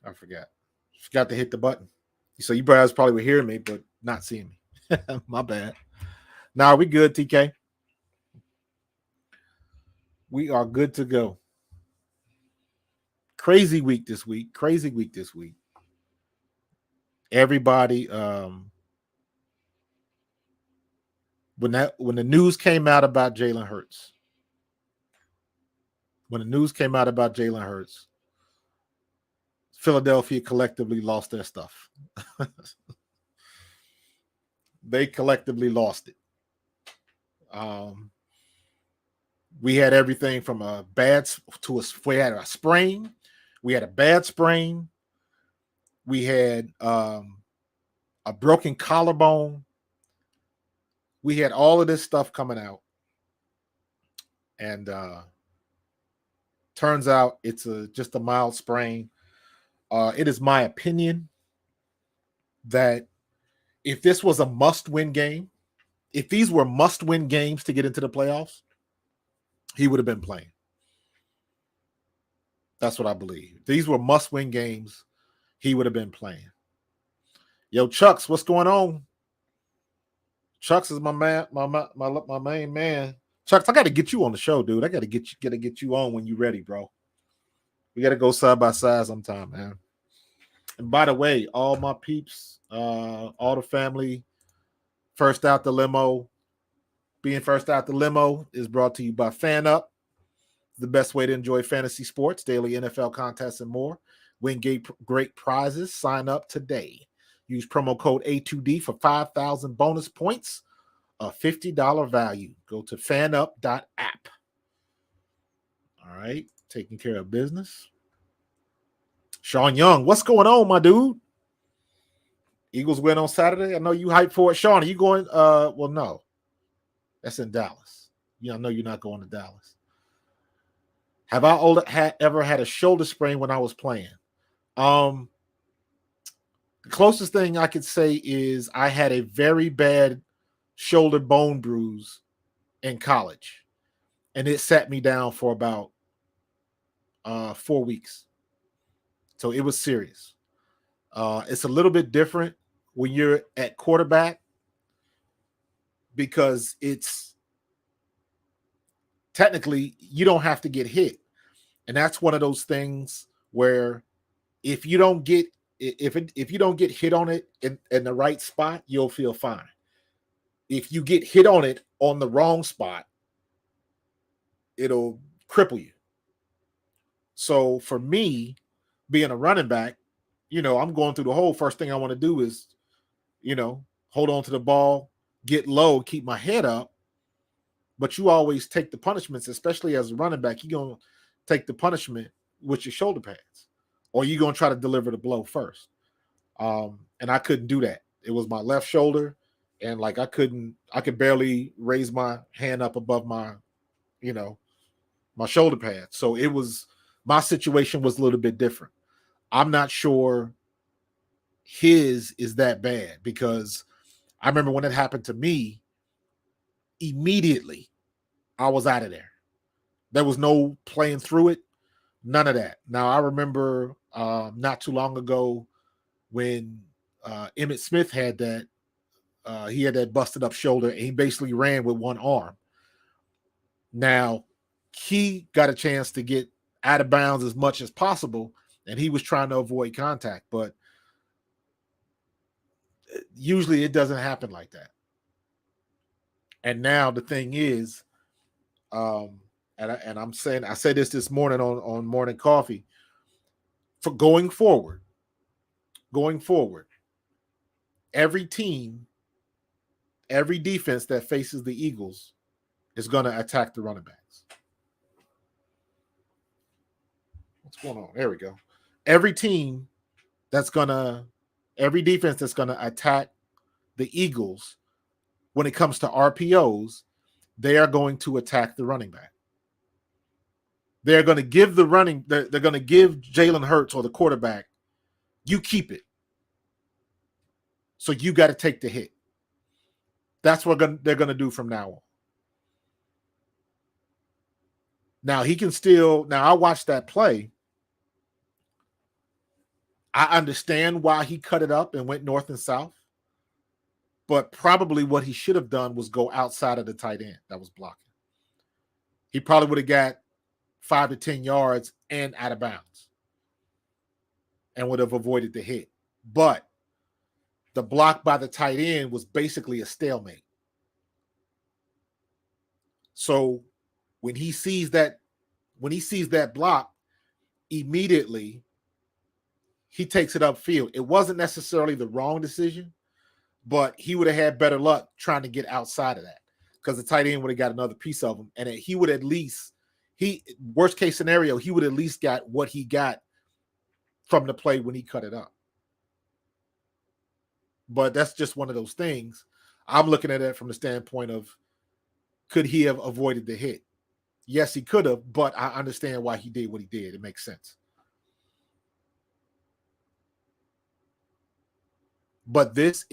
I forgot. Forgot to hit the button. So you guys probably were hearing me, but not seeing me. My bad. Nah, we good, TK. We are good to go. Crazy week this week. Crazy week this week. Everybody, when the news came out about Jalen Hurts, Philadelphia collectively lost their stuff. They collectively lost it. We had everything from a bad to a, we had a sprain. We had a bad sprain. We had a broken collarbone. We had all of this stuff coming out. And turns out it's just a mild sprain. It is my opinion that if this was a must-win game, if these were must-win games to get into the playoffs, he would have been playing. That's what I believe. If these were must-win games, he would have been playing. Yo, Chucks, what's going on? Chucks is my man, my main man. Chucks, I got to get you on the show, dude. I got to get you on when you're ready, bro. We got to go side by side sometime, man. And by the way, all my peeps, all the family, first out the limo. Being first out the limo is brought to you by Fan Up, the best way to enjoy fantasy sports, daily NFL contests, and more. Win great prizes. Sign up today. Use promo code A2D for 5,000 bonus points, a $50 value. Go to fanup.app. All right, taking care of business. Sean Young, what's going on, my dude? Eagles win on Saturday. I know you hyped for it. Sean, are you going? Well, no. That's in Dallas. I know you're not going to Dallas. Have I ever had a shoulder sprain when I was playing? The closest thing I could say is I had a very bad shoulder bone bruise in college, and it sat me down for about 4 weeks. So it was serious. It's a little bit different when you're at quarterback because it's technically you don't have to get hit. And that's one of those things where if you don't get hit on it in the right spot, you'll feel fine. If you get hit on it on the wrong spot, it'll cripple you. So for me, being a running back, I'm going through the whole first thing I want to do is, hold on to the ball, get low, keep my head up. But you always take the punishments, especially as a running back. You're going to take the punishment with your shoulder pads, or you're going to try to deliver the blow first. And I couldn't do that. It was my left shoulder, and I could barely raise my hand up above my, my shoulder pad. So my situation was a little bit different. I'm not sure his is that bad because I remember when it happened to me, immediately I was out of there. There was no playing through it, none of that. Now, I remember not too long ago when Emmitt Smith had that, he had that busted up shoulder, and he basically ran with one arm. Now, he got a chance to get out of bounds as much as possible, and he was trying to avoid contact, but usually it doesn't happen like that. And now the thing is, and I'm saying, I said this morning on Morning Coffee, for going forward, every team, every defense that faces the Eagles is going to attack the running backs. What's going on? There we go. Every defense that's going to attack the Eagles when it comes to RPOs, they are going to attack the running back. They're going to give they're going to give Jalen Hurts or the quarterback, you keep it. So you got to take the hit. That's what they're going to do from now on. Now, I watched that play. I understand why he cut it up and went north and south, but probably what he should have done was go outside of the tight end that was blocking. He probably would have got 5 to 10 yards and out of bounds and would have avoided the hit. But the block by the tight end was basically a stalemate. So when he sees that block, immediately he takes it upfield. It wasn't necessarily the wrong decision, but he would have had better luck trying to get outside of that because the tight end would have got another piece of him. And he would at least, worst case scenario, he would at least got what he got from the play when he cut it up. But that's just one of those things. I'm looking at it from the standpoint of, could he have avoided the hit? Yes, he could have, but I understand why he did what he did. It makes sense. But this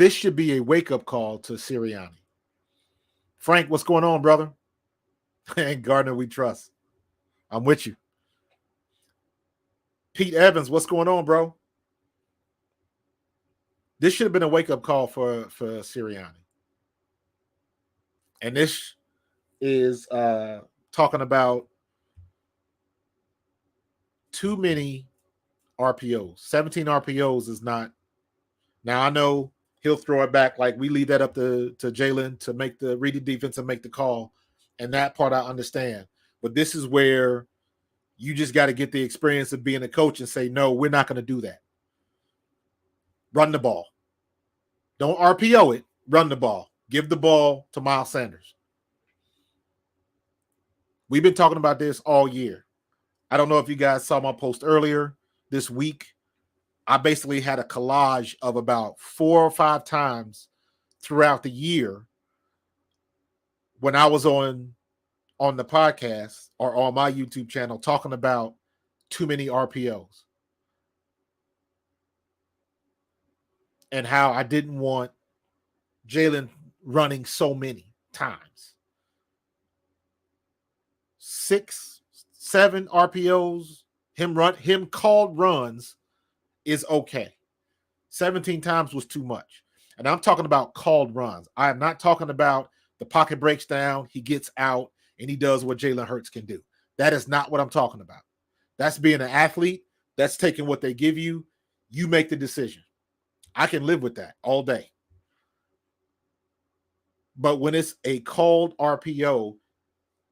should be a wake-up call to Sirianni. Frank, what's going on, brother? And Gardner, we trust. I'm with you. Pete Evans, what's going on, bro? This should have been a wake-up call for Sirianni. And this is talking about too many RPOs. 17 RPOs is not. Now, I know he'll throw it back. Like, we leave that up to Jalen to read the defense and make the call. And that part I understand. But this is where you just got to get the experience of being a coach and say, no, we're not going to do that. Run the ball. Don't RPO it. Run the ball. Give the ball to Miles Sanders. We've been talking about this all year. I don't know if you guys saw my post earlier this week. I basically had a collage of about 4 or 5 times throughout the year when I was on the podcast or on my YouTube channel talking about too many RPOs and how I didn't want Jalen running so many times. 6, 7 RPOs, him called runs is okay. 17 times was too much. And I'm talking about called runs. I am not talking about the pocket breaks down, he gets out, and he does what Jalen Hurts can do. That is not what I'm talking about. That's being an athlete. That's taking what they give you. You make the decision. I can live with that all day. But when it's a called RPO,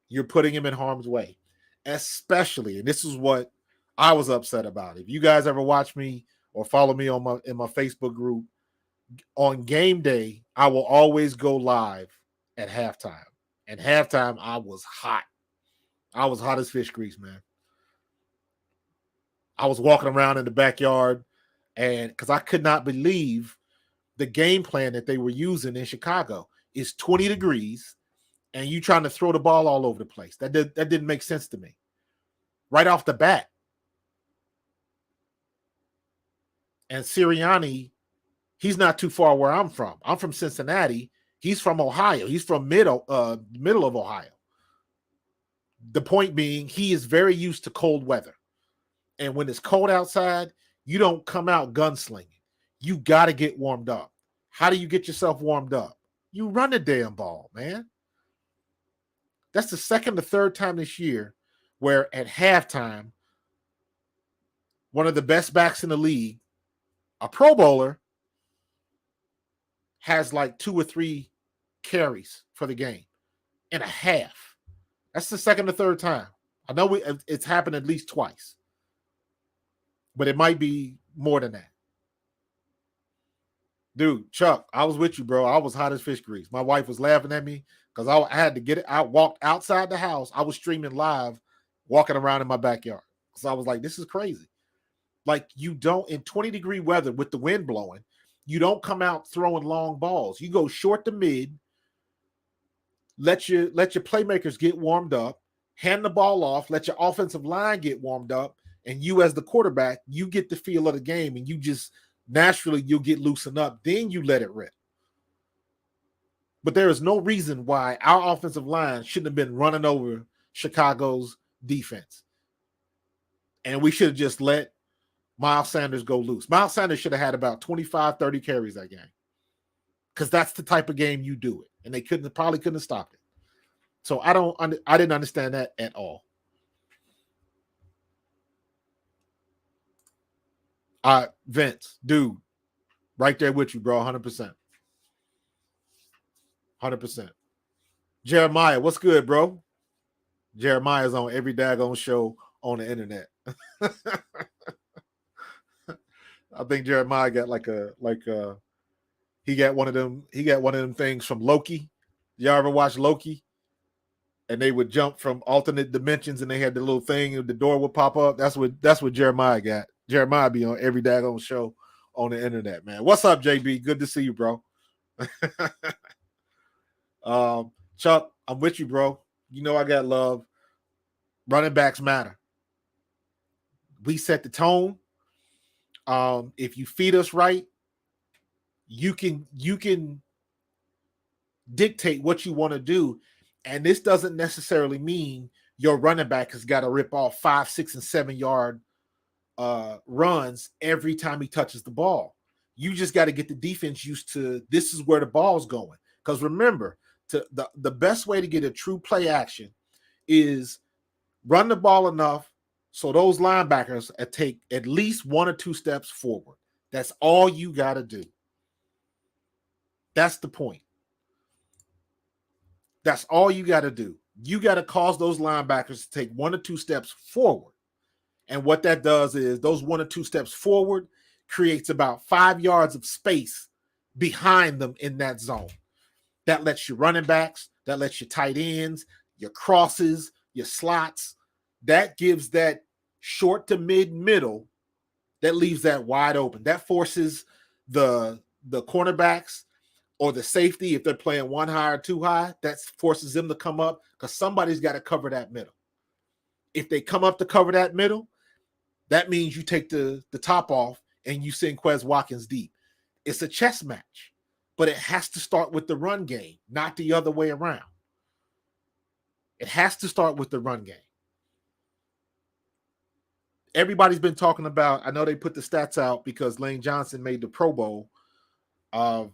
you're putting him in harm's way. Especially, and this is what I was upset about. If you guys ever watch me or follow me in my Facebook group, on game day, I will always go live at halftime. And halftime, I was hot. I was hot as fish grease, man. I was walking around in the backyard, and because I could not believe the game plan that they were using in Chicago is 20 degrees, and you trying to throw the ball all over the place. That didn't make sense to me. Right off the bat. And Sirianni, he's not too far where I'm from. I'm from Cincinnati. He's from Ohio. He's from middle of Ohio. The point being, he is very used to cold weather. And when it's cold outside, you don't come out gunslinging. You got to get warmed up. How do you get yourself warmed up? You run the damn ball, man. That's the second or third time this year where at halftime, one of the best backs in the league, a Pro Bowler, has like 2 or 3 carries for the game and a half. That's the second or third time. I know it's happened at least twice, but it might be more than that. Dude, Chuck, I was with you, bro. I was hot as fish grease. My wife was laughing at me because I had to get it. I walked outside the house. I was streaming live, walking around in my backyard. So I was like, this is crazy. Like, you don't, in 20-degree weather with the wind blowing, you don't come out throwing long balls. You go short to mid, let your playmakers get warmed up, hand the ball off, let your offensive line get warmed up, and you as the quarterback, you get the feel of the game, and you just naturally you'll get loosened up. Then you let it rip. But there is no reason why our offensive line shouldn't have been running over Chicago's defense. And we should have just let Miles Sanders go loose. Miles Sanders should have had about 25, 30 carries that game. Because that's the type of game you do it. And they probably couldn't have stopped it. So I didn't understand that at all. Vince, dude, right there with you, bro, 100%. 100%. Jeremiah, what's good, bro? Jeremiah's on every daggone show on the internet. I think Jeremiah got he got one of them things from Loki. Y'all ever watch Loki? And they would jump from alternate dimensions and they had the little thing and the door would pop up. That's what Jeremiah got. Jeremiah be on every daggone show on the internet, man. What's up, JB? Good to see you, bro. Chuck, I'm with you, bro. You know I got love. Running backs matter. We set the tone. If you feed us right, you can dictate what you want to do. And this doesn't necessarily mean your running back has got to rip off 5, 6, and 7 yard runs every time he touches the ball. You just got to get the defense used to this is where the ball's going. Because remember, the best way to get a true play action is run the ball enough so those linebackers take at least 1 or 2 steps forward. That's all you got to do. That's the point. That's all you got to do. You got to cause those linebackers to take 1 or 2 steps forward. And what that does is those 1 or 2 steps forward creates about 5 yards of space behind them in that zone. That lets your running backs, that lets your tight ends, your crosses, your slots. That gives that short to middle, that leaves that wide open. That forces the cornerbacks or the safety, if they're playing 1 high or 2 high, that forces them to come up because somebody's got to cover that middle. If they come up to cover that middle, that means you take the top off and you send Quez Watkins deep. It's a chess match, but it has to start with the run game, not the other way around. It has to start with the run game. Everybody's been talking about, I know they put the stats out because Lane Johnson made the Pro Bowl. I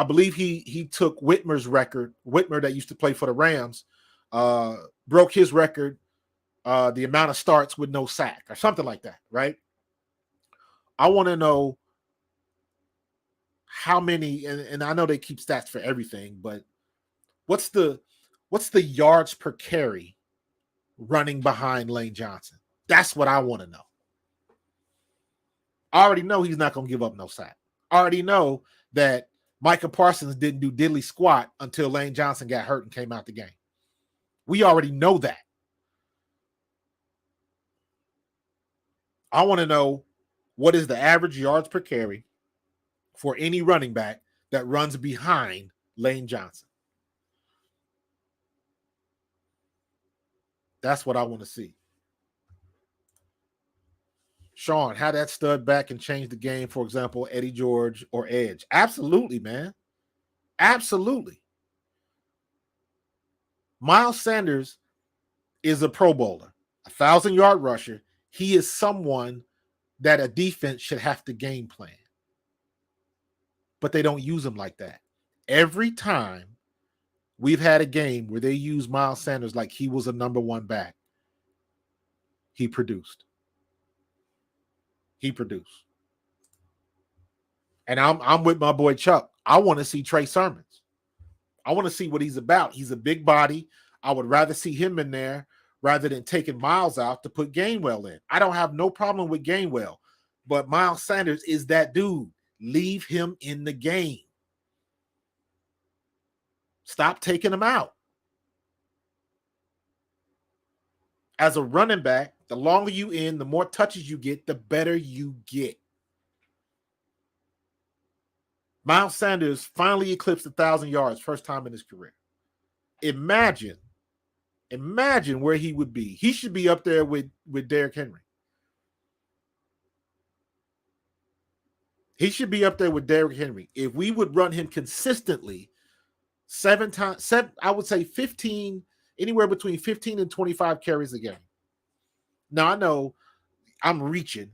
believe he took Whitmer's record. Whitmer, that used to play for the Rams, broke his record, the amount of starts with no sack or something like that, right? I want to know how many, and I know they keep stats for everything, but what's the yards per carry running behind Lane Johnson? That's what I want to know. I already know he's not going to give up no sack. I already know that Micah Parsons didn't do diddly squat until Lane Johnson got hurt and came out the game. We already know that. I want to know what is the average yards per carry for any running back that runs behind Lane Johnson. That's what I want to see. Sean, how that stud back can change the game, for example, Eddie George or Edge. Absolutely, man. Absolutely. Miles Sanders is a Pro Bowler, 1,000-yard rusher. He is someone that a defense should have to game plan. But they don't use him like that. Every time we've had a game where they use Miles Sanders like he was a number 1 back, he produced. He produced. And I'm with my boy Chuck. I want to see Trey Sermons. I want to see what he's about. He's a big body. I would rather see him in there rather than taking Miles out to put Gainwell in. I don't have no problem with Gainwell, but Miles Sanders is that dude. Leave him in the game. Stop taking him out. As a running back, the longer you in, the more touches you get, the better you get. Miles Sanders finally eclipsed 1,000 yards, first time in his career. Imagine where he would be. He should be up there with Derrick Henry. He should be up there with Derrick Henry. If we would run him consistently 7 times, I would say 15, anywhere between 15 and 25 carries a game. Now, I know I'm reaching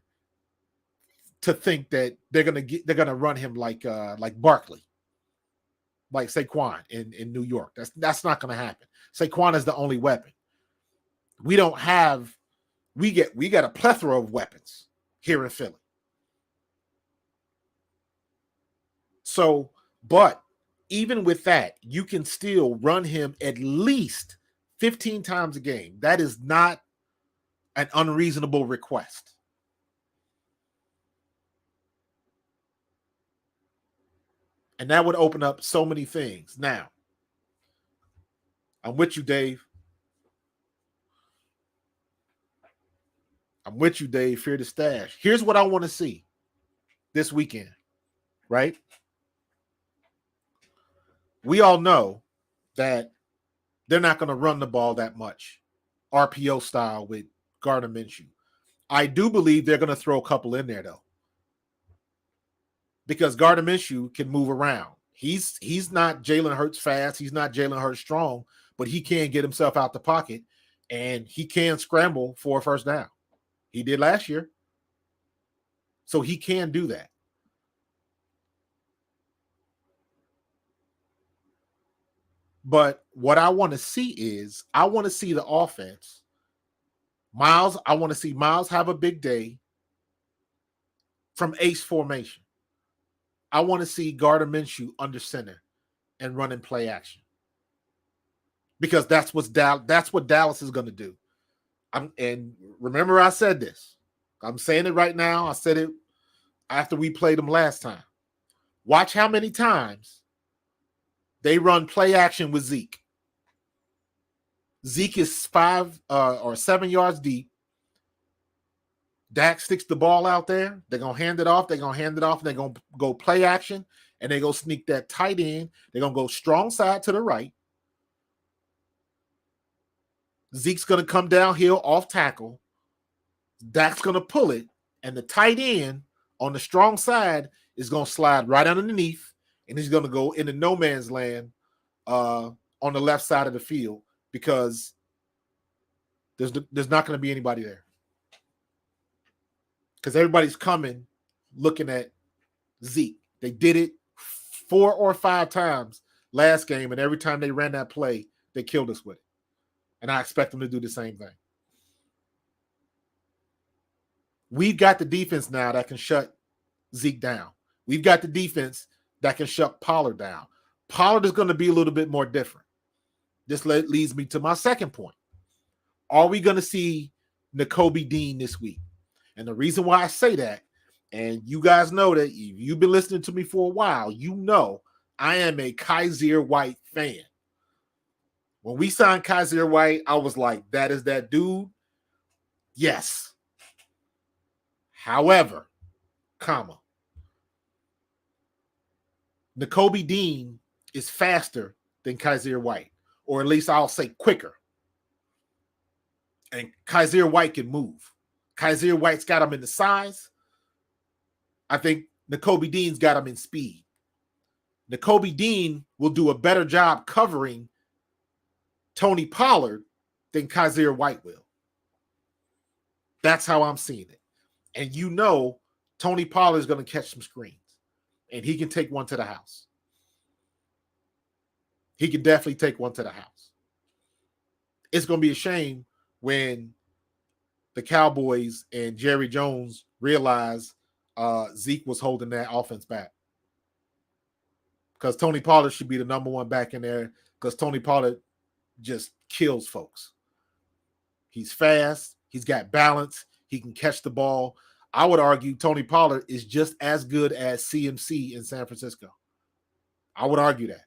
to think that they're gonna run him like Barkley, like Saquon in New York. That's not gonna happen. Saquon is the only weapon. We don't have. We got a plethora of weapons here in Philly. So, but even with that, you can still run him at least 15 times a game. That is not an unreasonable request. And that would open up so many things. Now, I'm with you, Dave. Fear the stash. Here's what I want to see this weekend, right? We all know that they're not going to run the ball that much, RPO style with Gardner Minshew. I do believe they're going to throw a couple in there, though, because Gardner Minshew can move around. He's not Jalen Hurts fast. He's not Jalen Hurts strong, but he can get himself out the pocket, and he can scramble for a first down. He did last year. So he can do that. But what I want to see is I want to see the offense. Miles, I want to see Miles have a big day from ace formation. I want to see Gardner Minshew under center and running play action. Because that's what Dallas is going to do. And remember, I said this. I'm saying it right now. I said it after we played them last time. Watch how many times they run play action with Zeke. Zeke is 5 or 7 yards deep. Dak sticks the ball out there. They're going to hand it off. They're going to hand it off. And they're going to go play action. And they're going to sneak that tight end. They're going to go strong side to the right. Zeke's going to come downhill off tackle. Dak's going to pull it. And the tight end on the strong side is going to slide right underneath. And he's going to go into no man's land on the left side of the field because there's not going to be anybody there. Because everybody's coming looking at Zeke. They did it 4 or 5 times last game, and every time they ran that play, they killed us with it. And I expect them to do the same thing. We've got the defense now that can shut Zeke down. We've got the defense that can shut Pollard down. Pollard is going to be a little bit more different. This leads me to my second point. Are we going to see Nakobe Dean this week? And the reason why I say that, and you guys know that if you've been listening to me for a while, you know I am a Kyzir White fan. When we signed Kyzir White, I was like, that is that dude? Yes. However, Nakobe Dean is faster than Kyzir White, or at least I'll say quicker. And Kyzir White can move. Kyzir White's got him in the size. I think Nakobe Dean's got him in speed. Nakobe Dean will do a better job covering Tony Pollard than Kyzir White will. That's how I'm seeing it. And you know Tony Pollard is going to catch some screens. And he can take one to the house. He can definitely take one to the house. It's going to be a shame when the Cowboys and Jerry Jones realize Zeke was holding that offense back. Because Tony Pollard should be the number one back in there because Tony Pollard just kills folks. He's fast. He's got balance. He can catch the ball. I would argue Tony Pollard is just as good as CMC in San Francisco. I would argue that.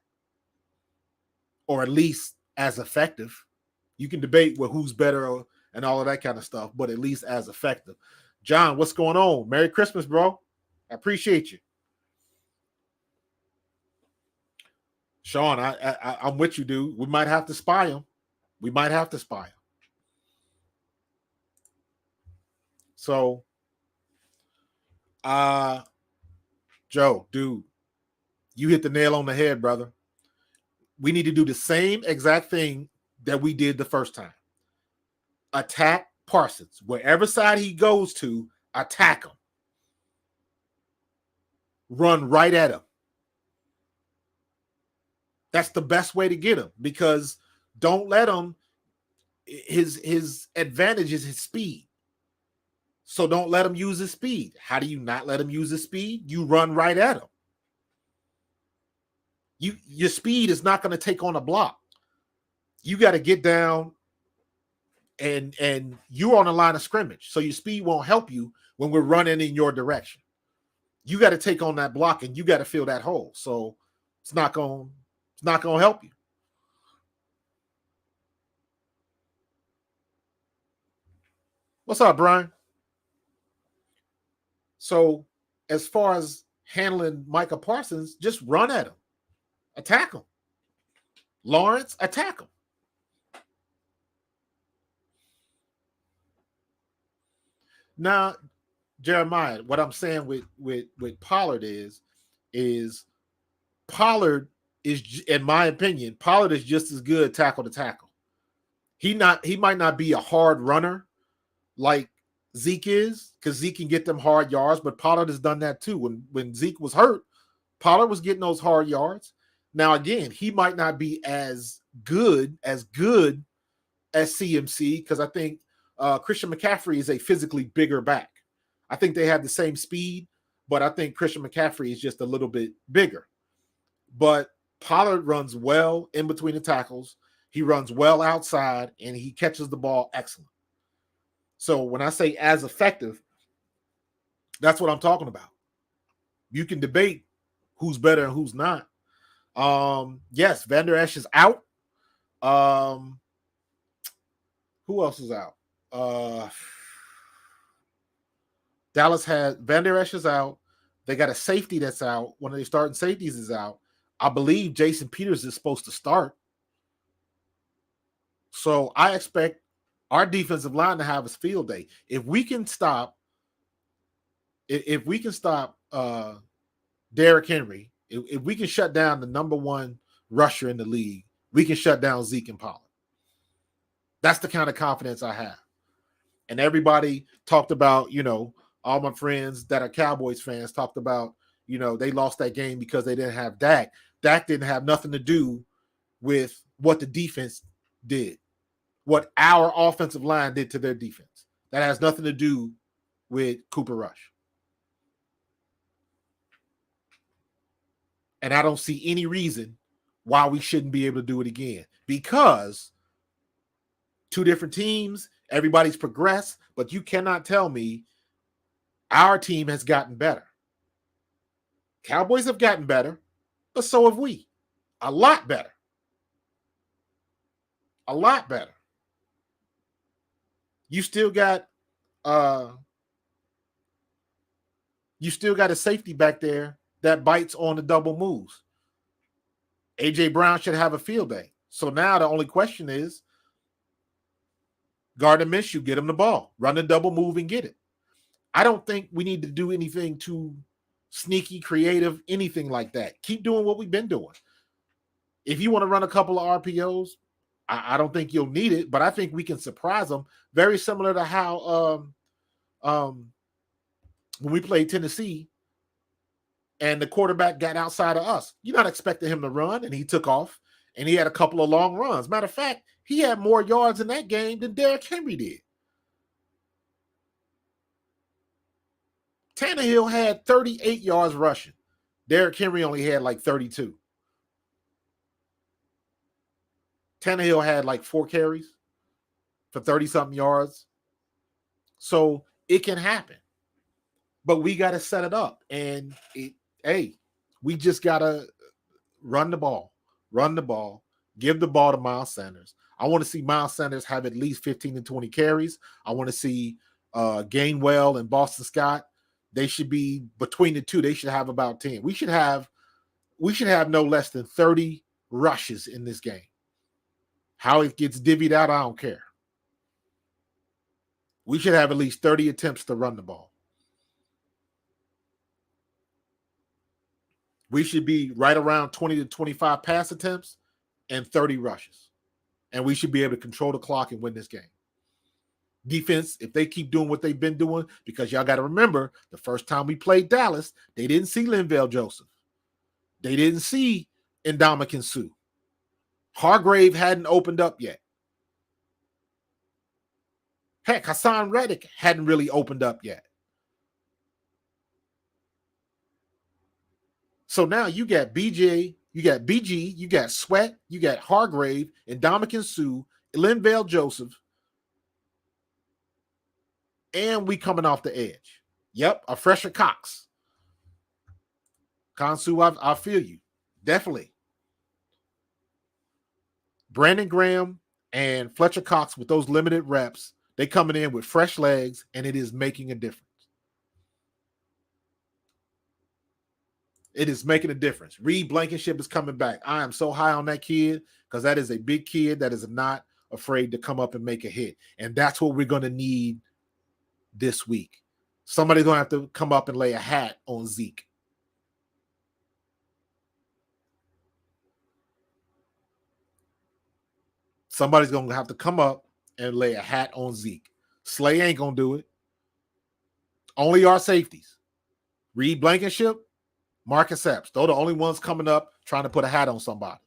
Or at least as effective. You can debate who's better and all of that kind of stuff, but at least as effective. John, what's going on? Merry Christmas, bro. I appreciate you. Sean, I'm with you, dude. We might have to spy him. So, Joe, dude, you hit the nail on the head, brother. We need to do the same exact thing that we did the first time. Attack Parsons. Wherever side he goes to, attack him. Run right at him. That's the best way to get him, because don't let him, his advantage is his speed. So don't let him use his speed. How do you not let him use his speed? You run right at him. Your speed is not going to take on a block. You got to get down and you're on the line of scrimmage. So your speed won't help you when we're running in your direction. You got to take on that block and you got to fill that hole. So it's not going to help you. What's up, Brian? So as far as handling Micah Parsons, just run at him. Attack him. Lawrence, attack him. Now, Jeremiah, what I'm saying with Pollard is Pollard is, in my opinion, Pollard is just as good tackle to tackle. He might not be a hard runner like Zeke is, because Zeke can get them hard yards, but Pollard has done that too. When Zeke was hurt, Pollard was getting those hard yards. Now, again, he might not be as good as CMC, because I think Christian McCaffrey is a physically bigger back. I think they have the same speed, but I think Christian McCaffrey is just a little bit bigger. But Pollard runs well in between the tackles. He runs well outside, and he catches the ball excellent. So when I say as effective, that's what I'm talking about. You can debate who's better and who's not. Yes, Van Der Esch is out. Who else is out? Dallas had Van Der Esch is out. They got a safety that's out. One of their starting safeties is out. I believe Jason Peters is supposed to start. So I expect our defensive line to have a field day. If we can stop Derrick Henry, if we can shut down the number one rusher in the league, we can shut down Zeke and Pollard. That's the kind of confidence I have. And everybody talked about, all my friends that are Cowboys fans talked about, they lost that game because they didn't have Dak. Dak didn't have nothing to do with what the defense did, what our offensive line did to their defense. That has nothing to do with Cooper Rush. And I don't see any reason why we shouldn't be able to do it again, because two different teams, everybody's progressed, but you cannot tell me our team has gotten better. Cowboys have gotten better, but so have we. A lot better. A lot better. You still got a safety back there that bites on the double moves. A.J. Brown should have a field day. So now the only question is, Gardner Minshew, get him the ball. Run the double move and get it. I don't think we need to do anything too sneaky, creative, anything like that. Keep doing what we've been doing. If you want to run a couple of RPOs, I don't think you'll need it, but I think we can surprise them. Very similar to how when we played Tennessee and the quarterback got outside of us. You're not expecting him to run, and he took off, and he had a couple of long runs. Matter of fact, he had more yards in that game than Derrick Henry did. Tannehill had 38 yards rushing. Derrick Henry only had like 32. Tannehill had like 4 carries for 30-something yards. So it can happen. But we got to set it up. And, we just got to run the ball, give the ball to Miles Sanders. I want to see Miles Sanders have at least 15 to 20 carries. I want to see Gainwell and Boston Scott. They should be between the two. They should have about 10. We should have no less than 30 rushes in this game. How it gets divvied out, I don't care. We should have at least 30 attempts to run the ball. We should be right around 20 to 25 pass attempts and 30 rushes. And we should be able to control the clock and win this game. Defense, if they keep doing what they've been doing, because y'all got to remember, the first time we played Dallas, they didn't see Linval Joseph. They didn't see Ndamukong Suh. Hargrave hadn't opened up yet. Heck, Hassan Reddick hadn't really opened up yet. So now you got BG, you got Sweat, you got Hargrave, Ndamukong Suh, Linval Joseph, and we coming off the edge. Yep, a fresher Cox. Konsu, I feel you. Definitely. Brandon Graham and Fletcher Cox with those limited reps, they coming in with fresh legs, and it is making a difference. It is making a difference. Reed Blankenship is coming back. I am so high on that kid because that is a big kid that is not afraid to come up and make a hit. And that's what we're going to need this week. Somebody's going to have to come up and lay a hat on Zeke. Somebody's going to have to come up and lay a hat on Zeke. Slay ain't going to do it. Only our safeties. Reed Blankenship, Marcus Epps. Those are the only ones coming up trying to put a hat on somebody.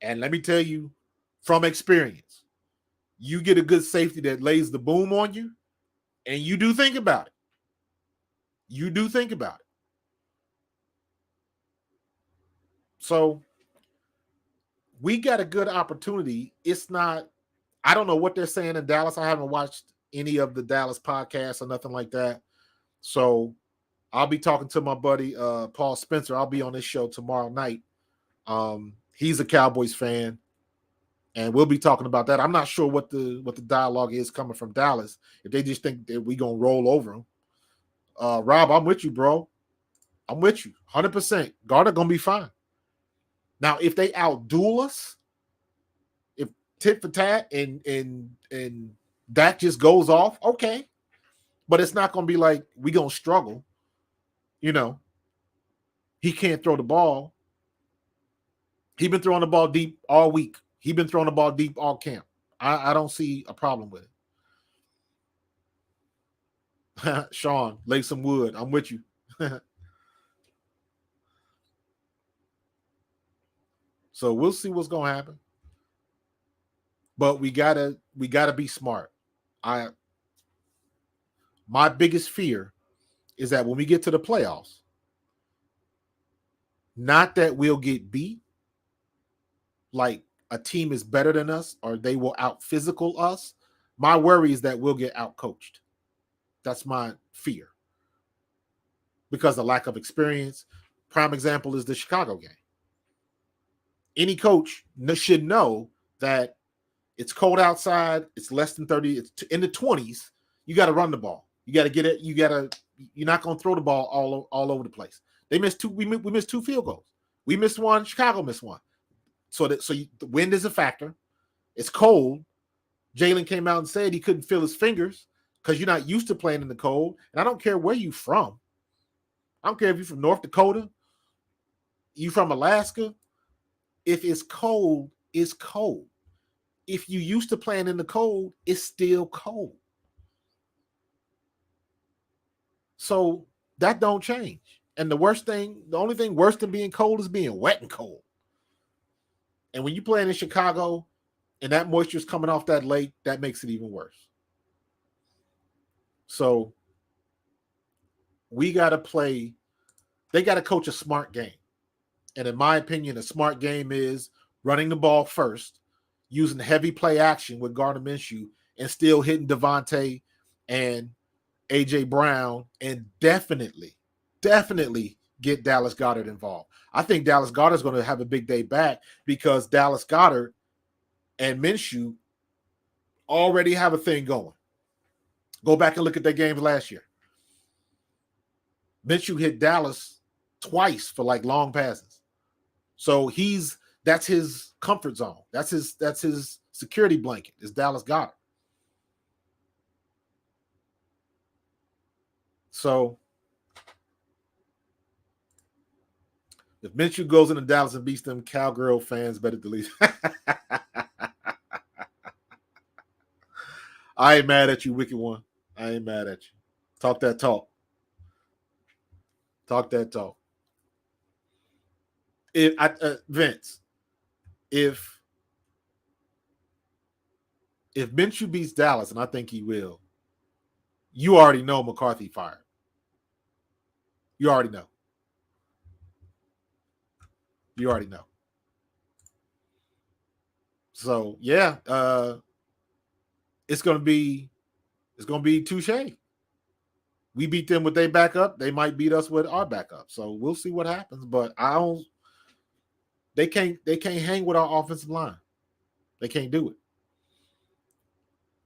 And let me tell you from experience, you get a good safety that lays the boom on you, and you do think about it. You do think about it. So we got a good opportunity. It's not, I don't know what they're saying in Dallas. I haven't watched any of the Dallas podcasts or nothing like that. So I'll be talking to my buddy Paul Spencer. I'll be on this show tomorrow night. He's a Cowboys fan, and we'll be talking about that. I'm not sure what the dialogue is coming from Dallas. If they just think that we're gonna roll over them. Rob, I'm with you, bro. I'm with you 100%. Gardner gonna be fine. Now, if they outduel us, if tit for tat and Dak just goes off, okay. But it's not going to be like we going to struggle. You know, he can't throw the ball. He's been throwing the ball deep all week. He's been throwing the ball deep all camp. I don't see a problem with it. Sean, lay some wood. I'm with you. So we'll see what's going to happen. But we gotta be smart. My biggest fear is that when we get to the playoffs, not that we'll get beat, like a team is better than us or they will out physical us. My worry is that we'll get out coached. That's my fear. Because of lack of experience. Prime example is the Chicago game. Any coach should know that it's cold outside, it's less than 30, it's in the 20s. You got to run the ball. You got to get it. You're not going to throw the ball all over the place. They missed two. We missed 2 field goals. We missed one. Chicago missed one. So the wind is a factor. It's cold. Jalen came out and said he couldn't feel his fingers because you're not used to playing in the cold. And I don't care where you're from. I don't care if you're from North Dakota, you from Alaska. If it's cold, it's cold. If you used to playing in the cold, it's still cold. So that don't change. And the only thing worse than being cold is being wet and cold. And when you're playing in Chicago and that moisture is coming off that lake, that makes it even worse. So we got to play, they got to coach a smart game. And in my opinion, a smart game is running the ball first, using heavy play action with Gardner Minshew, and still hitting Devontae and A.J. Brown, and definitely get Dallas Goedert involved. I think Dallas Goedert is going to have a big day back because Dallas Goedert and Minshew already have a thing going. Go back and look at their games last year. Minshew hit Dallas twice for like long passes. So that's his comfort zone. That's his security blanket is Dallas Goedert. So if Minshew goes into Dallas and beats them, Cowgirl fans better delete. I ain't mad at you, wicked one. I ain't mad at you. Talk that talk. Talk that talk. Vince, if Minshew beats Dallas, and I think he will, you already know McCarthy fired. You already know. You already know. So yeah, it's gonna be touche. We beat them with their backup. They might beat us with our backup. So we'll see what happens. But they can't hang with our offensive line. They can't do it.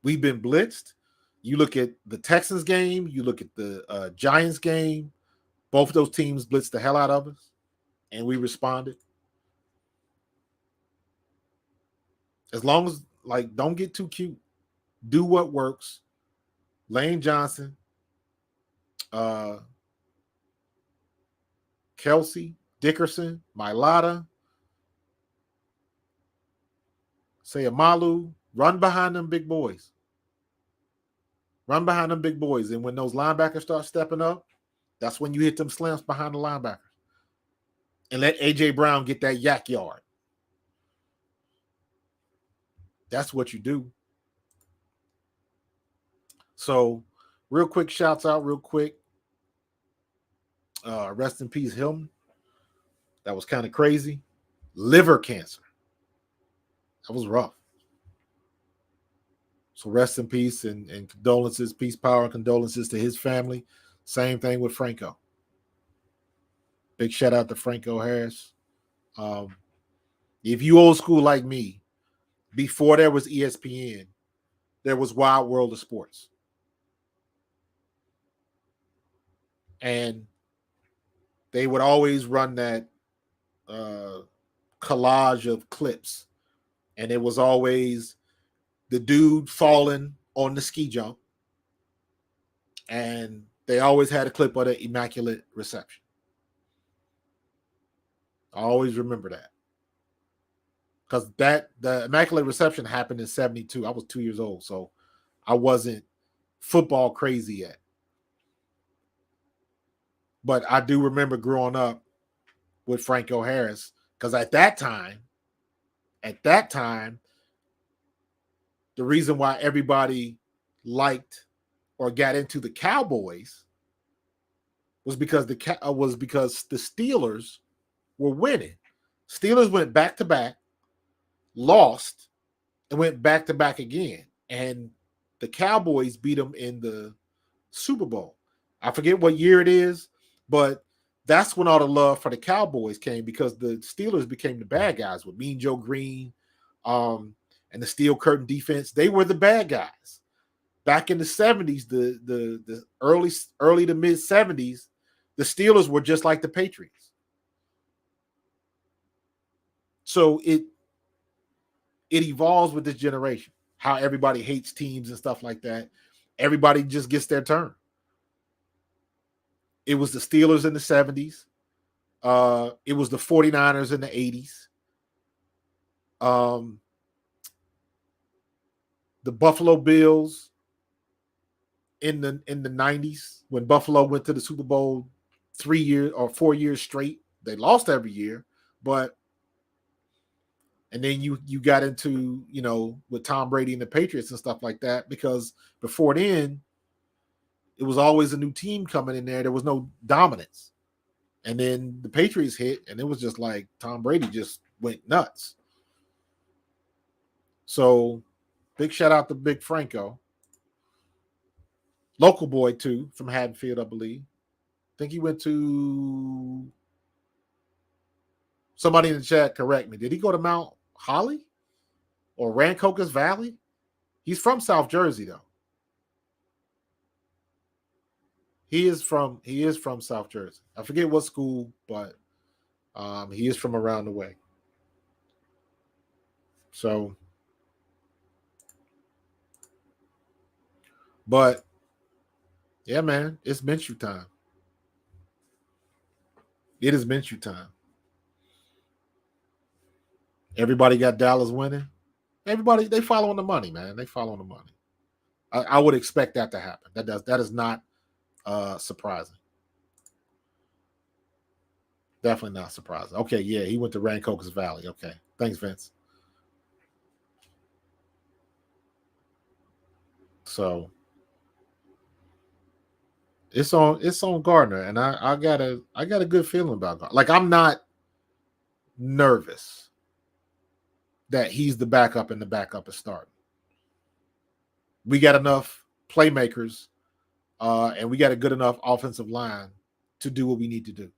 We've been blitzed. You look at the Texans game. You look at the Giants game. Both of those teams blitzed the hell out of us, and we responded. As long as, don't get too cute. Do what works. Lane Johnson, Kelsey, Dickerson, Mailata, Sayamalu, run behind them big boys. Run behind them big boys. And when those linebackers start stepping up, that's when you hit them slams behind the linebackers. And let A.J. Brown get that yak yard. That's what you do. So, real quick, shouts out real quick. Rest in peace, Hillman. That was kind of crazy. Liver cancer. That was rough. So rest in peace and condolences, peace, power, and condolences to his family. Same thing with Franco. Big shout out to Franco Harris. If you old school like me, before there was ESPN, there was Wild World of Sports. And they would always run that collage of clips. And it was always the dude falling on the ski jump. And they always had a clip of the Immaculate Reception. I always remember that. Because the Immaculate Reception happened in 72. I was 2 years old, so I wasn't football crazy yet. But I do remember growing up with Franco Harris, because at that time, the reason why everybody liked or got into the Cowboys was because the Steelers were winning. Steelers went back to back, lost, and went back to back again. And the Cowboys beat them in the Super Bowl. I forget what year it is, but that's when all the love for the Cowboys came, because the Steelers became the bad guys with Mean Joe Green, and the Steel Curtain defense. They were the bad guys. Back in the 70s, the early to mid 70s, the Steelers were just like the Patriots. So it evolves with this generation, how everybody hates teams and stuff like that. Everybody just gets their turn. It was the Steelers in the 70s. It was the 49ers in the 80s. The Buffalo Bills in the 90s, when Buffalo went to the Super Bowl 3 years or 4 years straight. They lost every year, and then you got into, with Tom Brady and the Patriots and stuff like that, because before then, it was always a new team coming in there. There was no dominance. And then the Patriots hit, and it was just like Tom Brady just went nuts. So big shout out to Big Franco. Local boy, too, from Haddonfield, I believe. I think he went to... Somebody in the chat, correct me. Did he go to Mount Holly or Rancocas Valley? He's from South Jersey, though. He is from South Jersey. I forget what school, but he is from around the way. So, but yeah, man, it's Minshew time. It is Minshew time. Everybody got Dallas winning. Everybody, they following the money, man. They following the money. I would expect that to happen. That is not surprising. Definitely not surprising. Okay, yeah, he went to Rancocas Valley. Okay, thanks, Vince. So it's on Gardner, and I got a good feeling about Gardner. Like, I'm not nervous that he's the backup and the backup is starting. We got enough playmakers, and we got a good enough offensive line to do what we need to do.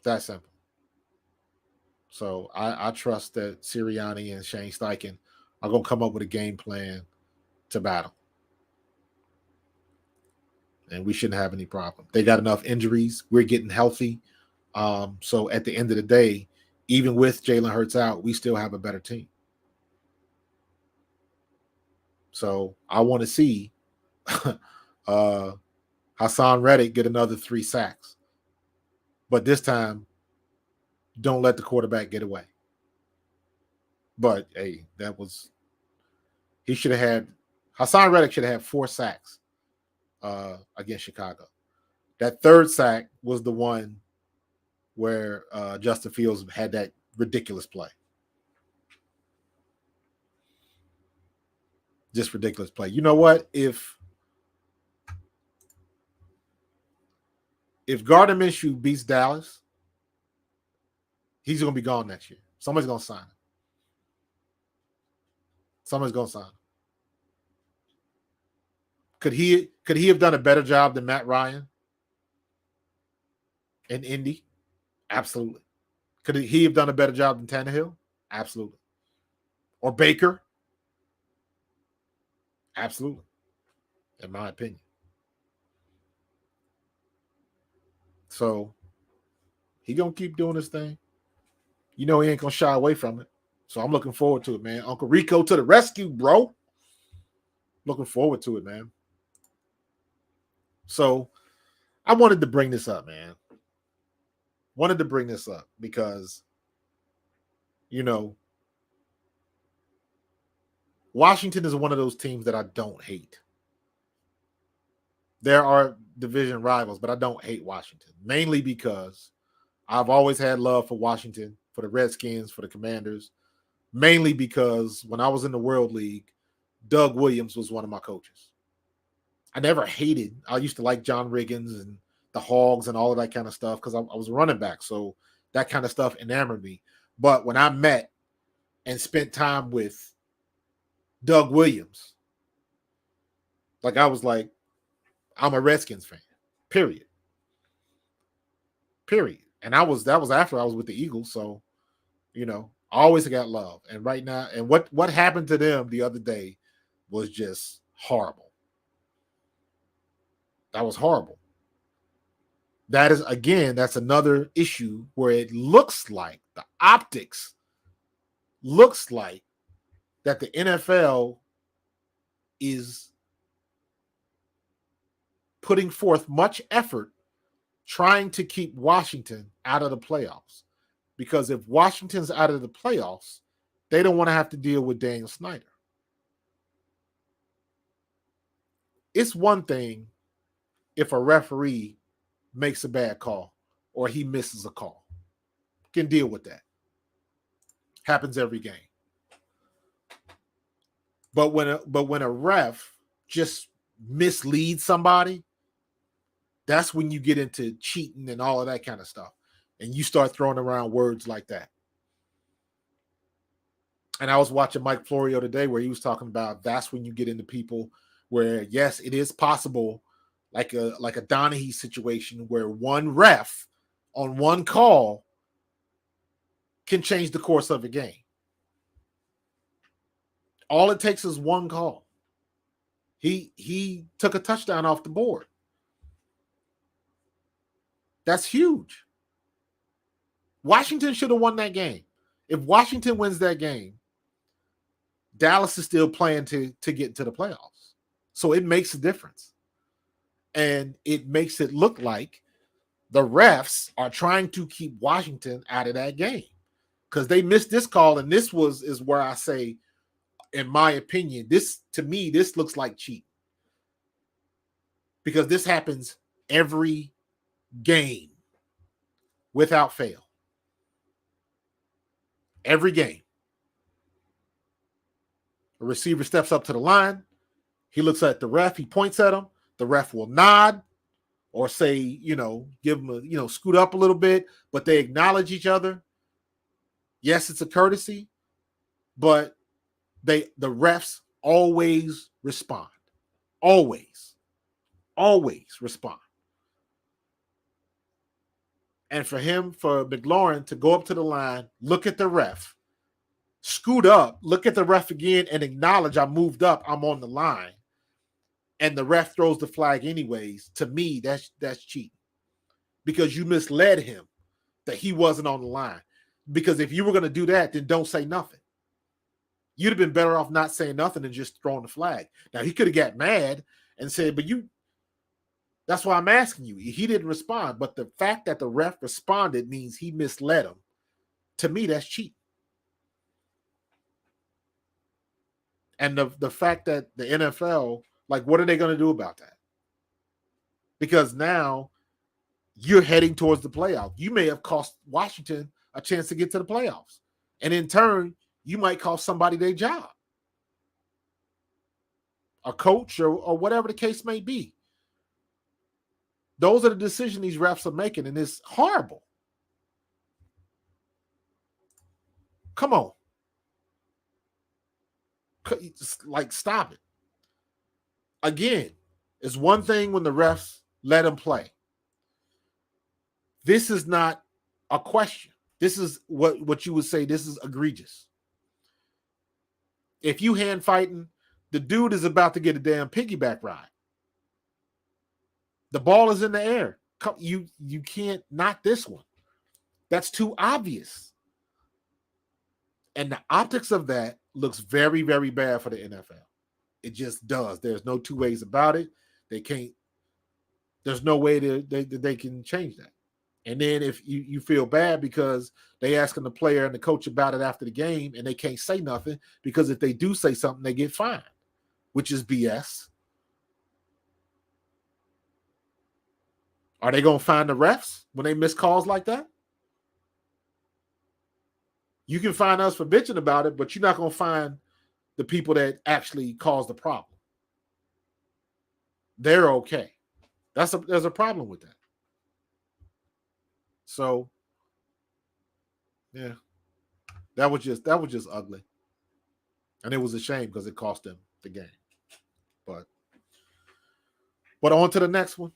That simple. So I trust that Sirianni and Shane Steichen are going to come up with a game plan to battle. And we shouldn't have any problem. They got enough injuries. We're getting healthy. So at the end of the day, even with Jalen Hurts out, we still have a better team. So I want to see Hassan Reddick get another 3 sacks. But this time, don't let the quarterback get away. But, hey, he should have had – Hassan Reddick should have had 4 sacks against Chicago. That 3rd sack was the one where Justin Fields had that ridiculous play. Just ridiculous play. You know what? If Gardner Minshew beats Dallas, he's going to be gone next year. Somebody's going to sign him. Somebody's going to sign him. Could he have done a better job than Matt Ryan in Indy? Absolutely. Could he have done a better job than Tannehill? Absolutely. Or Baker? Absolutely. In my opinion. So he gonna keep doing his thing. You know he ain't gonna shy away from it. So I'm looking forward to it, man. Uncle Rico to the rescue, bro. Looking forward to it, man. So I wanted to bring this up, man. Wanted to bring this up because, you know, Washington is one of those teams that I don't hate. There are division rivals, but I don't hate Washington, mainly because I've always had love for Washington, for the Redskins, for the Commanders, mainly because when I was in the World League, Doug Williams was one of my coaches. I never hated. I used to like John Riggins and the Hogs and all of that kind of stuff because I was a running back. So that kind of stuff enamored me. But when I met and spent time with Doug Williams, like I was like, I'm a Redskins fan, period. And that was after I was with the Eagles. So, you know, I always got love. And right now, and what happened to them the other day was just horrible. That was horrible. That is, again, that's another issue where it looks like the optics looks like that the NFL is putting forth much effort trying to keep Washington out of the playoffs. Because if Washington's out of the playoffs, they don't want to have to deal with Dan Snyder. It's one thing if a referee makes a bad call or he misses a call. Can deal with that. Happens every game. But when a ref just misleads somebody, that's when you get into cheating and all of that kind of stuff. And you start throwing around words like that. And I was watching Mike Florio today where he was talking about that's when you get into people where, yes, it is possible, like a Donahue situation where one ref on one call can change the course of a game. All it takes is one call. He took a touchdown off the board. That's huge. Washington should have won that game. If Washington wins that game, Dallas is still playing to get into the playoffs. So it makes a difference. And it makes it look like the refs are trying to keep Washington out of that game. because they missed this call, and this is where I say, in my opinion, this to me, this looks like cheating. Because this happens every game without fail. Every game. A receiver steps up to the line. He looks at the ref. He points at him. The ref will nod or say, give him a, scoot up a little bit, but they acknowledge each other. Yes, it's a courtesy, but the refs always respond. Always respond. And for McLaurin to go up to the line, look at the ref, scoot up, look at the ref again, and acknowledge I moved up, I'm on the line, and the ref throws the flag anyways, to me, that's cheating. Because you misled him that he wasn't on the line. Because if you were going to do that, then don't say nothing. You'd have been better off not saying nothing and just throwing the flag. Now, he could have got mad and said, but that's why I'm asking you. He didn't respond. But the fact that the ref responded means he misled him. To me, that's cheating. And the fact that the NFL, what are they going to do about that? Because now you're heading towards the playoff. You may have cost Washington a chance to get to the playoffs. And in turn, you might cost somebody their job. A coach or whatever the case may be. Those are the decisions these refs are making, and it's horrible. Come on. Stop it. Again, it's one thing when the refs let them play. This is not a question. This is what you would say, this is egregious. If you hand fighting, the dude is about to get a damn piggyback ride. The ball is in the air. You can't knock this one. That's too obvious. And the optics of that looks very, very bad for the NFL. It just does. There's no two ways about it. There's no way that they can change that. And then if you feel bad because they asking the player and the coach about it after the game and they can't say nothing, because if they do say something, they get fined, which is BS. Are they going to fine the refs when they miss calls like that? You can fine us for bitching about it, but you're not going to fine the people that actually caused the problem. They're okay. There's a problem with that. So, yeah, that was just ugly, and it was a shame because it cost them the game. But on to the next one.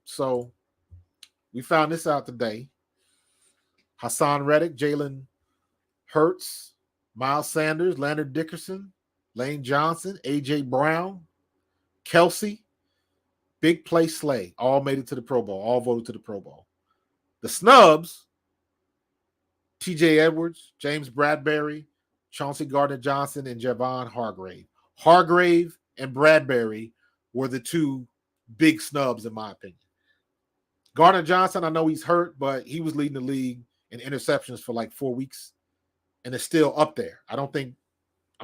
So we found this out today. Hassan Reddick, Jalen Hurts, Miles Sanders, Leonard Dickerson, Lane Johnson, A.J. Brown, Kelsey, Big Play Slay, all made it to the Pro Bowl, all voted to the Pro Bowl. The snubs, T.J. Edwards, James Bradbury, Chauncey Gardner-Johnson, and Javon Hargrave. Hargrave and Bradbury were the two big snubs, in my opinion. Gardner-Johnson, I know he's hurt, but he was leading the league in interceptions for 4 weeks, and it's still up there. I'm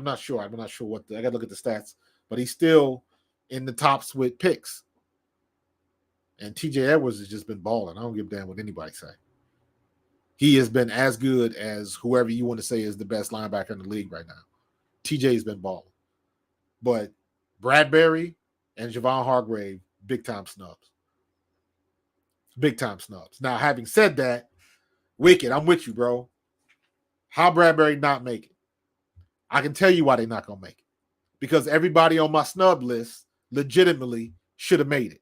not sure I got to look at the stats, but he's still in the tops with picks. And T.J. Edwards has just been balling. I don't give a damn what anybody say. He has been as good as whoever you want to say is the best linebacker in the league right now. T.J.'s been balling. But Bradbury and Javon Hargrave, big-time snubs. Big-time snubs. Now, having said that, Wicked, I'm with you, bro. How Bradbury not make it? I can tell you why they're not going to make it. Because everybody on my snub list legitimately should have made it.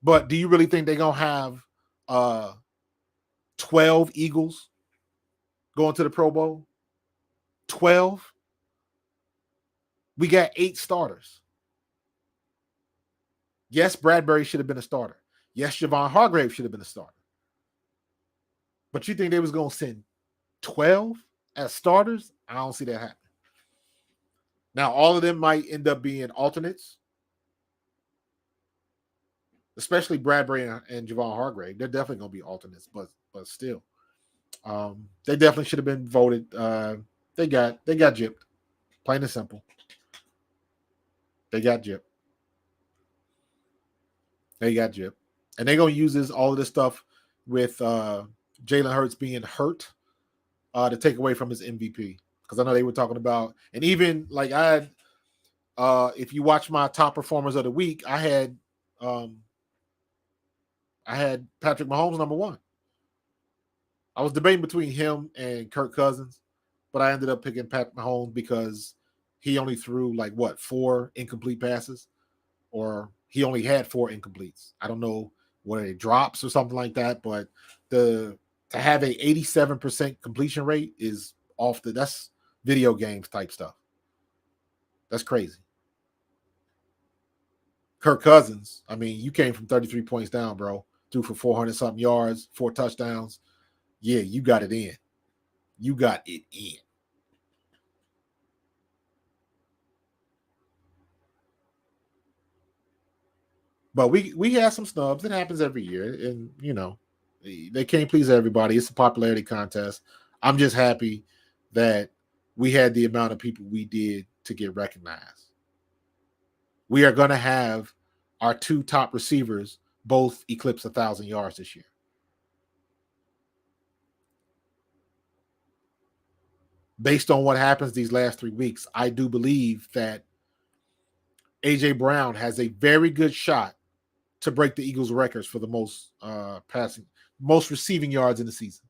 But do you really think they're going to have 12 Eagles going to the Pro Bowl? 12? We got 8 starters. Yes, Bradbury should have been a starter. Yes, Javon Hargrave should have been a starter. But you think they was going to send 12 as starters? I don't see that happening. Now, all of them might end up being alternates, especially Bradbury and Javon Hargrave. They're definitely going to be alternates, but still. They definitely should have been voted. They got gypped. Plain and simple. They got gypped. They got gypped. And they're gonna use all of this stuff with Jalen Hurts being hurt to take away from his MVP. Because I know they were talking about, and even like I had, if you watch my top performers of the week, I had Patrick Mahomes number one. I was debating between him and Kirk Cousins, but I ended up picking Patrick Mahomes because he only threw 4 incomplete passes, or he only had 4 incompletes. I don't know what it drops or something like that, but to have a 87% completion rate is that's video games type stuff. That's crazy. Kirk Cousins, I mean, you came from 33 points down, bro. Threw for 400 something yards, 4 touchdowns. Yeah, you got it in. You got it in. But we had some snubs. It happens every year, and they can't please everybody. It's a popularity contest. I'm just happy that we had the amount of people we did to get recognized. We are going to have our 2 top receivers both eclipse 1,000 yards this year. Based on what happens these last 3 weeks, I do believe that A.J. Brown has a very good shot to break the Eagles' records for the most receiving yards in the season.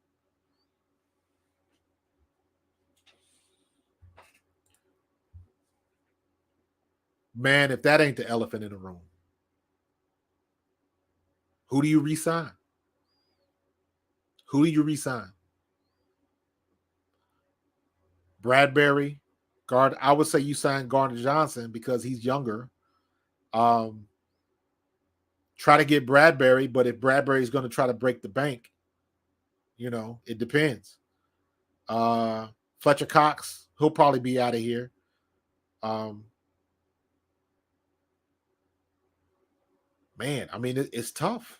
Man, if that ain't the elephant in the room, who do you re-sign? Who do you re-sign? Bradbury, I would say you sign Gardner Johnson because he's younger. Try to get Bradbury, but if Bradbury is going to try to break the bank, it depends. Fletcher Cox, he'll probably be out of here. Man, I mean, it's tough.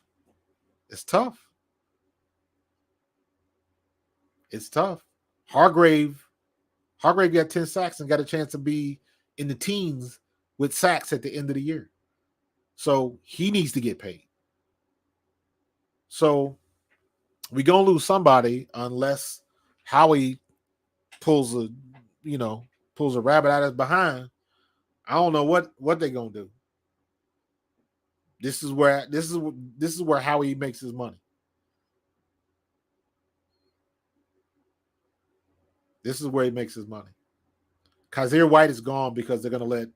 It's tough. It's tough. Hargrave got 10 sacks and got a chance to be in the teens with sacks at the end of the year. So he needs to get paid. So we're going to lose somebody unless Howie pulls a rabbit out of his behind. I don't know what they're going to do. This is where Howie makes his money. This is where he makes his money. Kaiser White is gone because they're going to let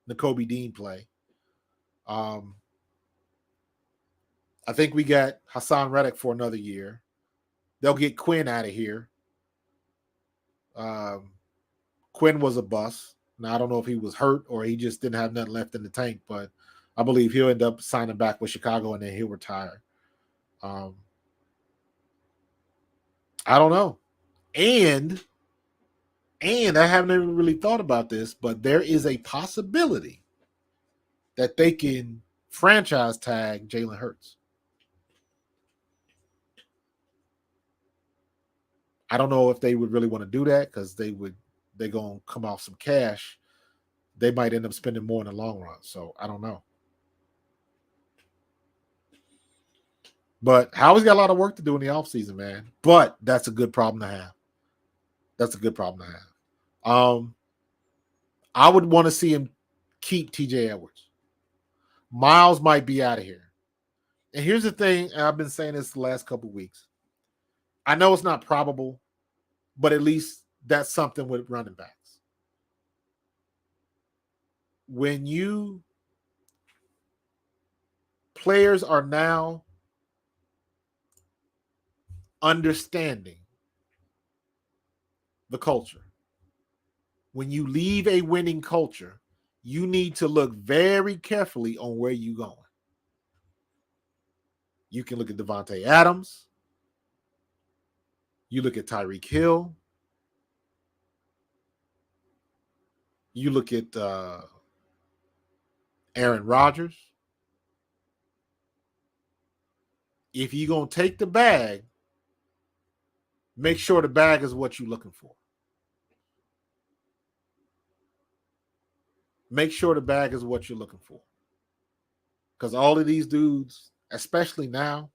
Nakobe Dean play. I think we got Hassan Reddick for another year. They'll get Quinn out of here. Quinn was a bust. Now, I don't know if he was hurt or he just didn't have nothing left in the tank, but I believe he'll end up signing back with Chicago and then he'll retire. I don't know. And I haven't even really thought about this, but there is a possibility that they can franchise tag Jalen Hurts. I don't know if they would really want to do that because they're going to come off some cash. They might end up spending more in the long run. So I don't know. But Howie's got a lot of work to do in the offseason, man. But that's a good problem to have. That's a good problem to have. I would want to see him keep TJ Edwards. Miles might be out of here. And here's the thing, and I've been saying this the last couple of weeks. I know it's not probable, but at least that's something with running backs. When players are now understanding the culture. When you leave a winning culture, you need to look very carefully on where you're going. You can look at Devontae Adams. You look at Tyreek Hill. You look at Aaron Rodgers. If you're going to take the bag, make sure the bag is what you're looking for. Make sure the bag is what you're looking for. Because all of these dudes, especially now,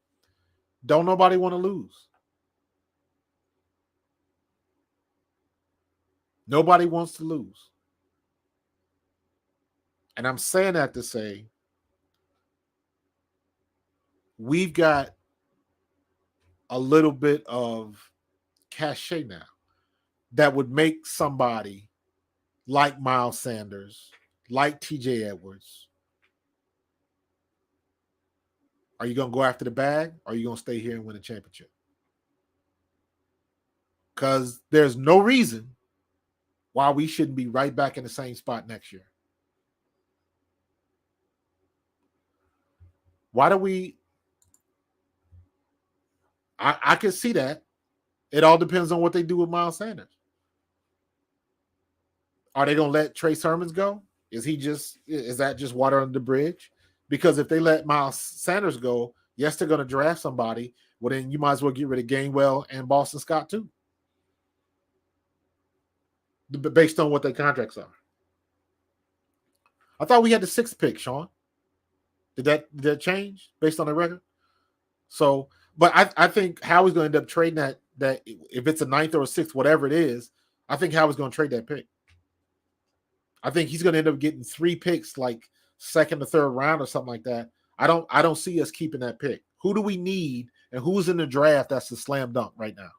don't nobody want to lose. Nobody wants to lose. And I'm saying that to say we've got a little bit of cachet now that would make somebody like Miles Sanders, like TJ Edwards. Are you going to go after the bag, or are you going to stay here and win a championship? Because there's no reason why we shouldn't be right back in the same spot next year. Why do we? I can see that. It all depends on what they do with Miles Sanders. Are they going to let Trey Sermons go? Is that just water under the bridge? Because if they let Miles Sanders go, yes, they're going to draft somebody. Well, then you might as well get rid of Gainwell and Boston Scott too, based on what their contracts are. I thought we had the 6th pick, Sean. Did that change based on the record? So, but I think Howie's going to end up trading that if it's a 9th or a 6th, whatever it is, I think Howie's going to trade that pick. I think he's going to end up getting 3 picks, like 2nd or 3rd round or something like that. I don't see us keeping that pick. Who do we need, and who's in the draft that's the slam dunk right now?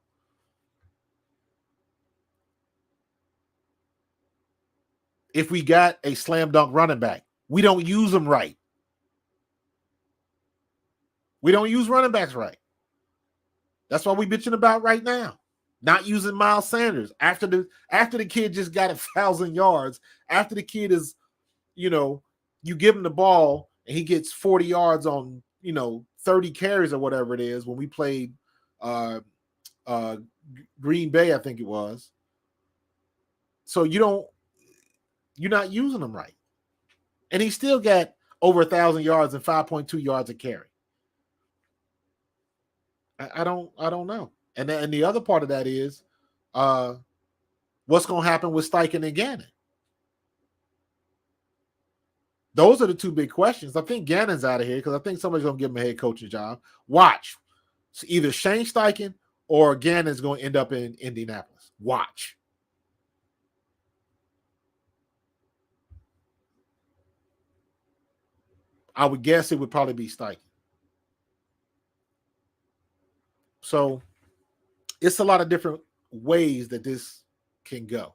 If we got a slam dunk running back, we don't use them right. We don't use running backs right. That's what we're bitching about right now. Not using Miles Sanders after the kid just got 1,000 yards. After the kid is, you give him the ball and he gets 40 yards on 30 carries or whatever it is. When we played Green Bay, I think it was. So you're not using them right, and he still got over 1,000 yards and 5.2 yards a carry. I don't know. And the other part of that is, what's going to happen with Steichen and Gannon? Those are the 2 big questions. I think Gannon's out of here because I think somebody's going to give him a head coaching job. Watch. So either Shane Steichen or Gannon's going to end up in Indianapolis. Watch. I would guess it would probably be Steichen. So it's a lot of different ways that this can go.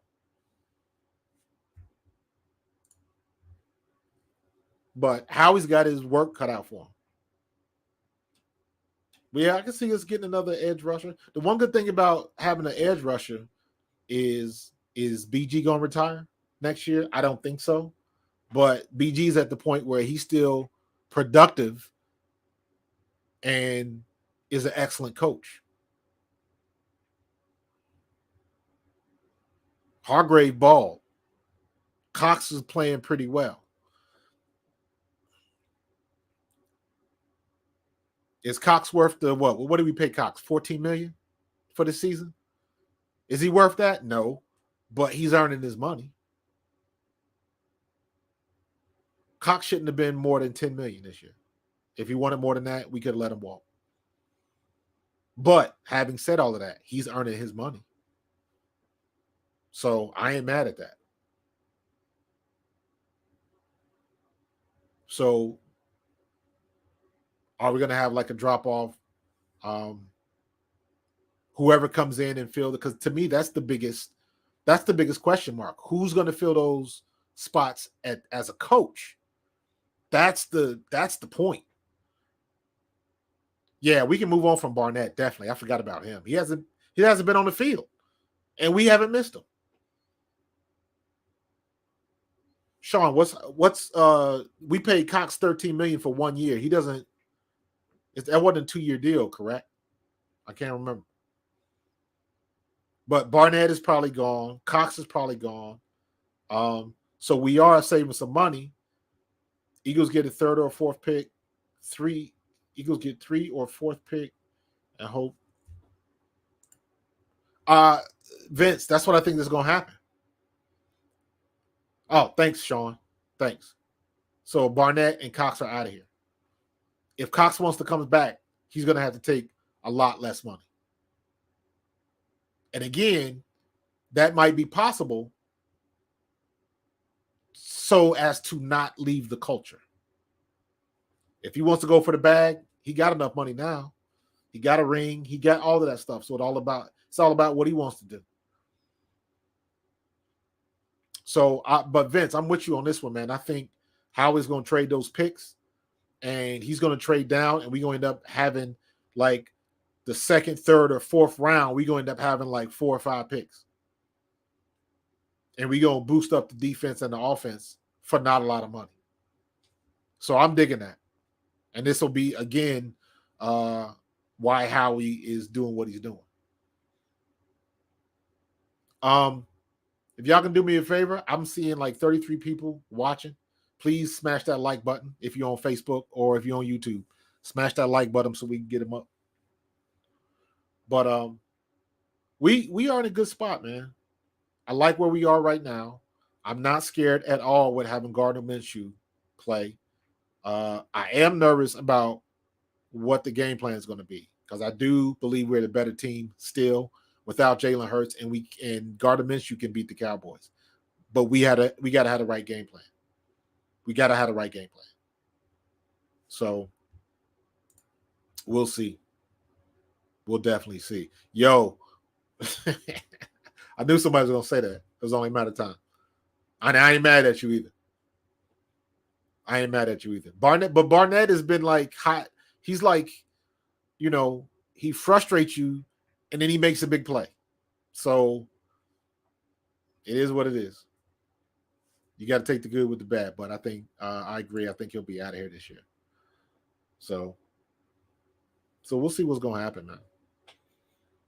But Howie's got his work cut out for him. But yeah, I can see us getting another edge rusher. The one good thing about having an edge rusher is BG going to retire next year? I don't think so. But BG's at the point where he's still productive and is an excellent coach. Hargrave balled. Cox is playing pretty well. Is Cox worth the what? What did we pay Cox? $14 million for the season? Is he worth that? No, but he's earning his money. Cox shouldn't have been more than $10 million this year. If he wanted more than that, we could have let him walk. But having said all of that, he's earning his money. So I ain't mad at that. So are we going to have like a drop off? Whoever comes in and fill, because to me that's the biggest question mark. Who's going to fill those spots as a coach? That's the point. Yeah, we can move on from Barnett. Definitely, I forgot about him. He hasn't been on the field, and we haven't missed him. Sean, what's we paid Cox $13 million for 1 year. He doesn't. That wasn't a 2-year deal, correct? I can't remember. But Barnett is probably gone. Cox is probably gone. So we are saving some money. Eagles get a 3rd or 4th pick. Eagles get 3 or 4th pick, and hope Vince, that's what I think is going to happen. Oh, thanks, Sean. Thanks. So Barnett and Cox are out of here. If Cox wants to come back, he's going to have to take a lot less money. And again, that might be possible so as to not leave the culture. If he wants to go for the bag, he got enough money now. He got a ring. He got all of that stuff. So it's all about what he wants to do. So, but Vince, I'm with you on this one, man. I think Howie's going to trade those picks, and he's going to trade down, and we're going to end up having like the second, third, or fourth round. We're going to end up having like 4 or 5 picks. And we're going to boost up the defense and the offense for not a lot of money. So I'm digging that. And this will be, again, why Howie is doing what he's doing. If y'all can do me a favor, I'm seeing like 33 people watching. Please smash that like button if you're on Facebook or if you're on YouTube. Smash that like button so we can get them up. But we are in a good spot, man. I like where we are right now. I'm not scared at all with having Gardner Minshew play. I am nervous about what the game plan is going to be because I do believe we're the better team still without Jalen Hurts, and Gardner Minshew can beat the Cowboys. But we got to have the right game plan. We got to have the right game plan. So we'll see. We'll definitely see. Yo, I knew somebody was going to say that. It was only a matter of time. I ain't mad at you either. Barnett has been like hot. He's like, he frustrates you and then he makes a big play. So it is what it is. You got to take the good with the bad, but I think I agree. I think he'll be out of here this year. So we'll see what's going to happen now.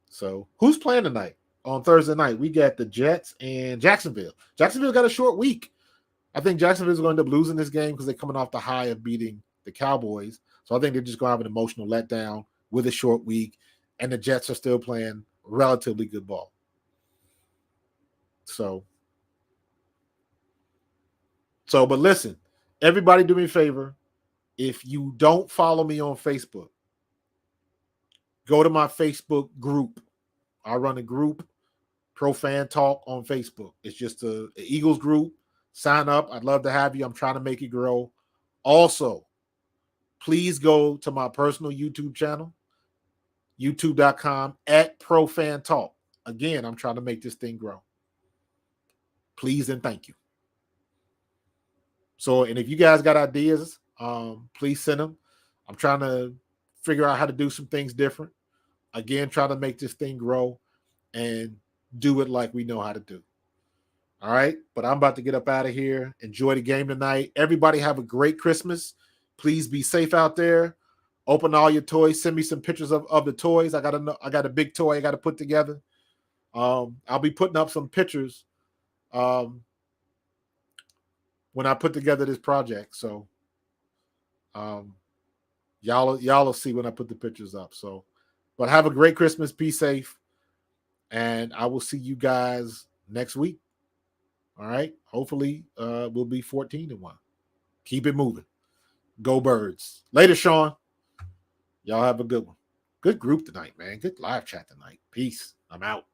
So who's playing tonight? On Thursday night, we got the Jets and Jacksonville. Jacksonville got a short week. I think Jacksonville's going to end up losing this game because they're coming off the high of beating the Cowboys. So I think they're just going to have an emotional letdown with a short week, and the Jets are still playing relatively good ball. So, but listen, everybody do me a favor. If you don't follow me on Facebook, go to my Facebook group. I run a group, Pro Fan Talk on Facebook. It's just a Eagles group. Sign up. I'd love to have you. I'm trying to make it grow. Also, please go to my personal YouTube channel, youtube.com/ProFanTalk. Again, I'm trying to make this thing grow. Please and thank you. So, and if you guys got ideas, please send them. I'm trying to figure out how to do some things different. Again, try to make this thing grow and do it like we know how to do. All right, but I'm about to get up out of here. Enjoy the game tonight. Everybody have a great Christmas. Please be safe out there. Open all your toys. Send me some pictures of the toys. I got a big toy I got to put together. I'll be putting up some pictures when I put together this project. So y'all will see when I put the pictures up. So, but have a great Christmas. Be safe. And I will see you guys next week. All right. Hopefully we'll be 14-1. Keep it moving. Go Birds. Later, Sean. Y'all have a good one. Good group tonight, man. Good live chat tonight. Peace. I'm out.